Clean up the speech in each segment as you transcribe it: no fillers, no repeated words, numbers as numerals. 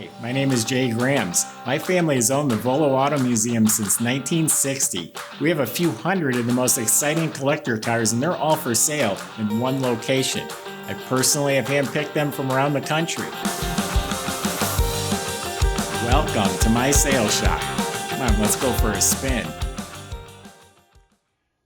Hi, my name is Jay Grams. My family has owned the Volo Auto Museum since 1960. We have a few hundred of the most exciting collector cars, and they're all for sale in one location. I personally have handpicked them from around the country. Welcome to my sales shop. Come on, let's go for a spin.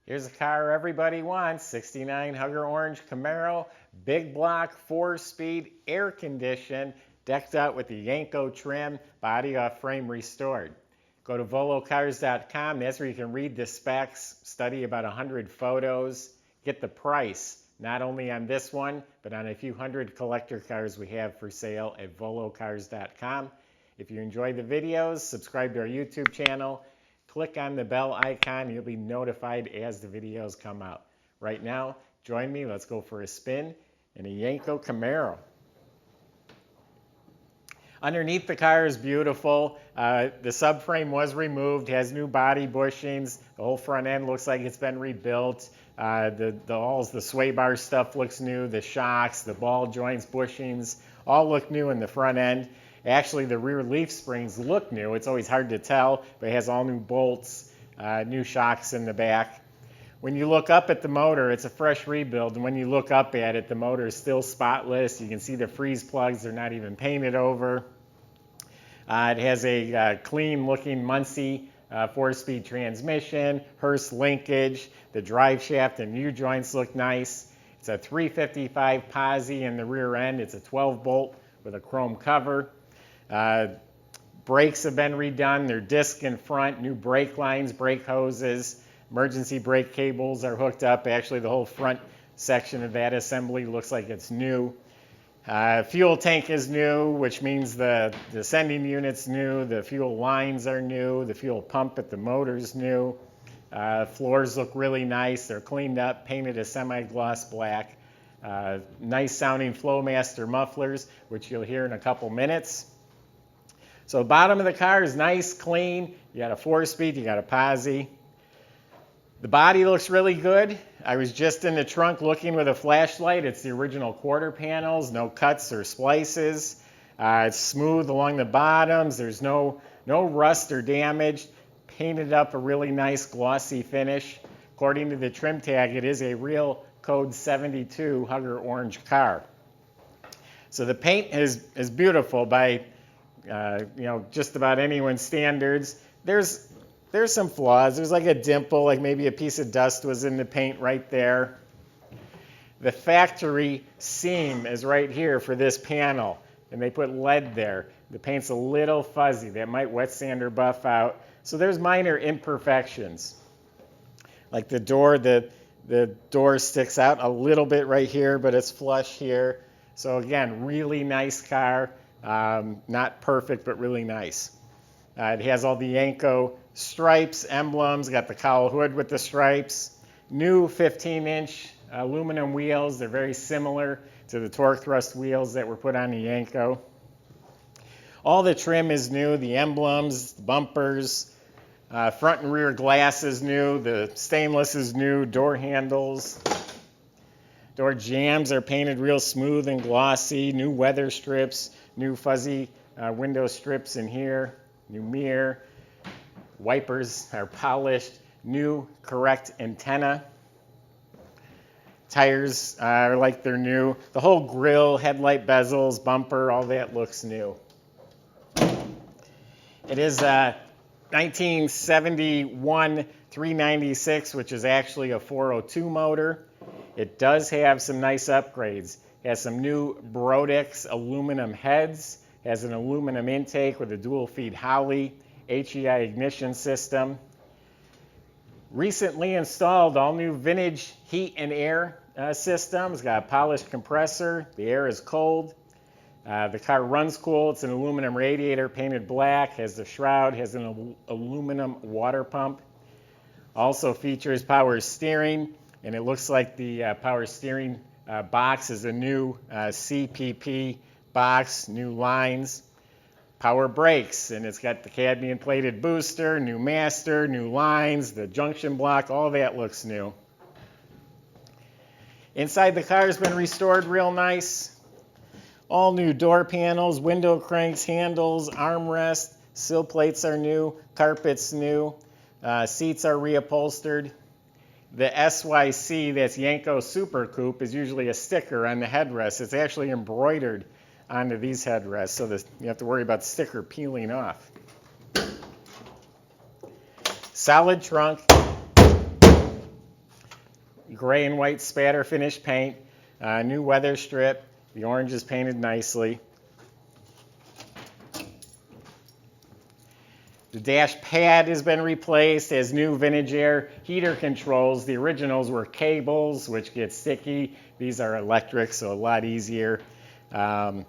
Here's a car everybody wants, 69 Hugger Orange Camaro, big block, 4-speed, air conditioned, decked out with the Yenko trim, body off frame restored. Go to volocars.com, that's where you can read the specs, study about 100 photos, get the price, not only on this one, but on a few hundred collector cars we have for sale at volocars.com. If you enjoy the videos, subscribe to our YouTube channel, click on the bell icon, you'll be notified as the videos come out. Right now, join me, let's go for a spin in a Yenko Camaro. Underneath the car is beautiful. The subframe was removed, has new body bushings. The whole front end looks like it's been rebuilt. The sway bar stuff looks new. The shocks, the ball joints, bushings, all look new in the front end. Actually, the rear leaf springs look new. It's always hard to tell, but it has all new bolts, new shocks in the back. When you look up at the motor, it's a fresh rebuild, and when you look up at it, the motor is still spotless. You can see the freeze plugs, they're not even painted over. It has a clean-looking Muncie 4-speed transmission, Hurst linkage. The drive shaft and U-joints look nice. It's a 355 posi in the rear end. It's a 12-bolt with a chrome cover. Brakes have been redone. They're disc in front, new brake lines, brake hoses. Emergency brake cables are hooked up. Actually, the whole front section of that assembly looks like it's new. Fuel tank is new, which means the sending unit's new. The fuel lines are new. The fuel pump at the motor's new. Floors look really nice. They're cleaned up, painted a semi-gloss black. Nice sounding Flowmaster mufflers, which you'll hear in a couple minutes. So the bottom of the car is nice, clean. You got a 4-speed, you got a posi. The body looks really good. I was just in the trunk looking with a flashlight. It's the original quarter panels, no cuts or splices. It's smooth along the bottoms. There's no rust or damage. Painted up a really nice glossy finish. According to the trim tag, it is a real code 72 Hugger Orange car. So the paint is beautiful by just about anyone's standards. There's some flaws. There's like a dimple, like maybe a piece of dust was in the paint right there. The factory seam is right here for this panel, and they put lead there. The paint's a little fuzzy. That might wet sand or buff out. So there's minor imperfections. Like the door sticks out a little bit right here, but it's flush here. So again, really nice car. Not perfect, but really nice. It has all the Yenko stripes, emblems, got the cowl hood with the stripes. New 15-inch aluminum wheels. They're very similar to the torque thrust wheels that were put on the Yenko. All the trim is new, the emblems, the bumpers, front and rear glass is new, the stainless is new, door handles. Door jambs are painted real smooth and glossy, new weather strips, new fuzzy window strips in here, new mirror. Wipers are polished, new correct antenna. Tires are like they're new. The whole grille, headlight bezels, bumper, all that looks new. It is a 1971 396, which is actually a 402 motor. It does have some nice upgrades. It has some new Brodix aluminum heads, has an aluminum intake with a dual feed Holley, HEI ignition system. Recently installed all new vintage heat and air systems. Got a polished compressor. The air is cold. The car runs cool. It's an aluminum radiator painted black. Has the shroud. Has an aluminum water pump. Also features power steering. And it looks like the power steering box is a new CPP box. New lines. Power brakes, and it's got the cadmium plated booster, new master, new lines, the junction block, all that looks new. Inside the car has been restored real nice. All new door panels, window cranks, handles, armrest, sill plates are new, carpet's new, seats are reupholstered. The SYC, that's Yenko Super Coupe, is usually a sticker on the headrest. It's actually embroidered onto these headrests, so you have to worry about the sticker peeling off. Solid trunk, gray and white spatter finish paint, new weather strip. The orange is painted nicely. The dash pad has been replaced, has new vintage air heater controls. The originals were cables, which get sticky. These are electric, so a lot easier. I don't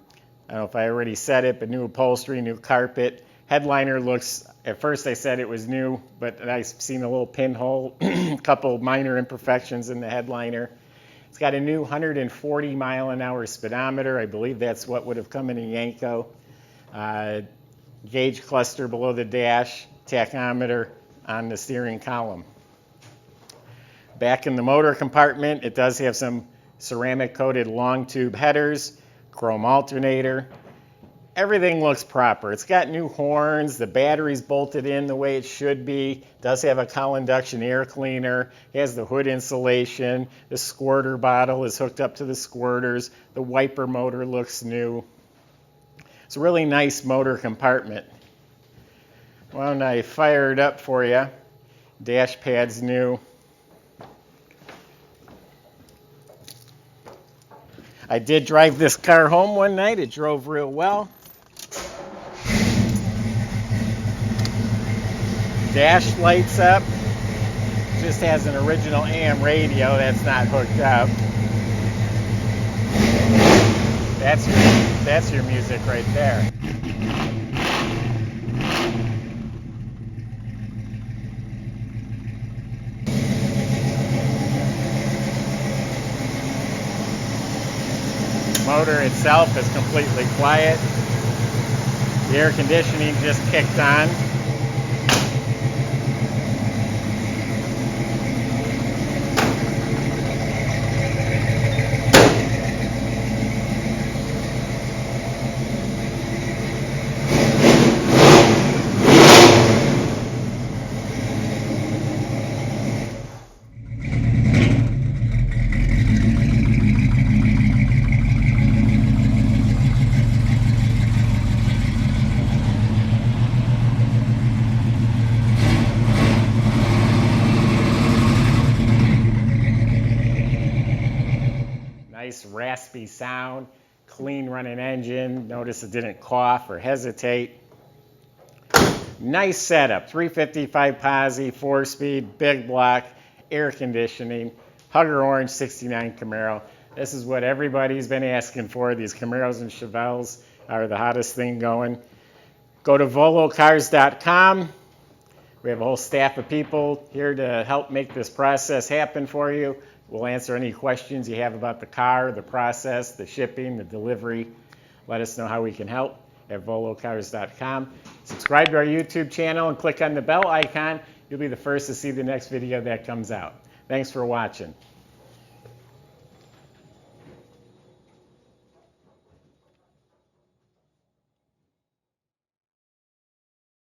know if I already said it, but new upholstery, new carpet. Headliner looks, at first I said it was new, but I've seen a little pinhole, a couple minor imperfections in the headliner. It's got a new 140 mile an hour speedometer. I believe that's what would have come in a Yenko. Gauge cluster below the dash, tachometer on the steering column. Back in the motor compartment, it does have some ceramic coated long tube headers, chrome alternator. Everything looks proper. It's got new horns, the battery's bolted in the way it should be. It does have a cowl induction air cleaner, it has the hood insulation, the squirter bottle is hooked up to the squirters, the wiper motor looks new. It's a really nice motor compartment. Why don't I fire it up for you? Dash pad's new. I did drive this car home one night. It drove real well. Dash lights up. Just has an original AM radio that's not hooked up. That's your music right there. The motor itself is completely quiet. The air conditioning just kicked on. Nice raspy sound, clean running engine. Notice it didn't cough or hesitate. Nice setup, 355 posi, 4-speed, big block, air conditioning, Hugger Orange 69 Camaro. This is what everybody's been asking for. These Camaros and Chevelles are the hottest thing going. Go to volocars.com. We have a whole staff of people here to help make this process happen for you. We'll answer any questions you have about the car, the process, the shipping, the delivery. Let us know how we can help at volocars.com. Subscribe to our YouTube channel and click on the bell icon. You'll be the first to see the next video that comes out. Thanks for watching.